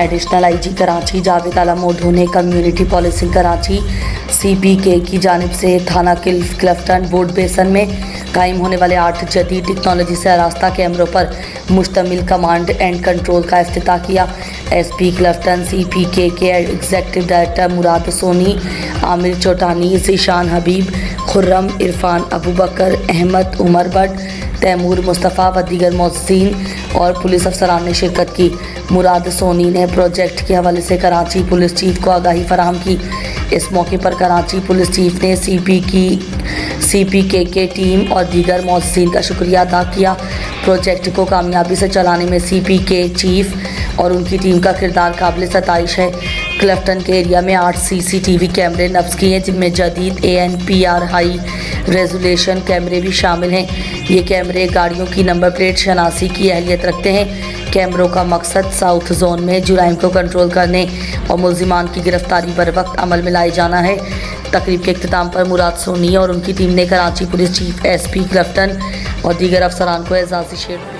Additional IG Karachi Javed आला मोढू ने community policing Karachi CPK की जानिब से थाना क्लिफ्टन बोर्ड बेसन में कायम होने वाले 8 जदीद टेक्नोलॉजी से आरास्ता कैमरों पर मुश्तमिल कमांड एंड कंट्रोल का इफ्तिताह किया। SP क्लिफ्टन CPK के एग्जीक्यूटिव डायरेक्टर मुराद सोनी, आमिर चौटानी, ज़ीशान हबीब, खुर्रम, इरफान अबू बकर, अहमद उमर भट्ट, तैमूर मुस्तफ़ा व दीगर मौज़ीन और पुलिस अफसरान ने शिरकत की। मुराद सोनी ने प्रोजेक्ट के हवाले से कराची पुलिस चीफ को आगाही फराहम की। इस मौके पर कराची पुलिस चीफ ने CPK के टीम और दीगर मौज़ीन का शुक्रिया अदा किया। प्रोजेक्ट को कामयाबी से चलाने में CPK चीफ और उनकी टीम का किरदार काबिल सताइश है। क्लिफ्टन के एरिया में 8 CCTV कैमरे नस्ब किए हैं, जिनमें जदीद ANPR हाई रेजोल्यूशन कैमरे भी शामिल हैं। ये कैमरे गाड़ियों की नंबर प्लेट शनासी की अहलियत रखते हैं। कैमरों का मकसद साउथ जोन में जुराइम को कंट्रोल करने और मुल्जिमान की गिरफ्तारी बर वक्त अमल में लाए जाना है। तकरीब के इख्तिताम पर मुराद सोनी और उनकी टीम ने Karachi police chief SP Clifton और दीगर अफसरान को एजाज़ी शेयर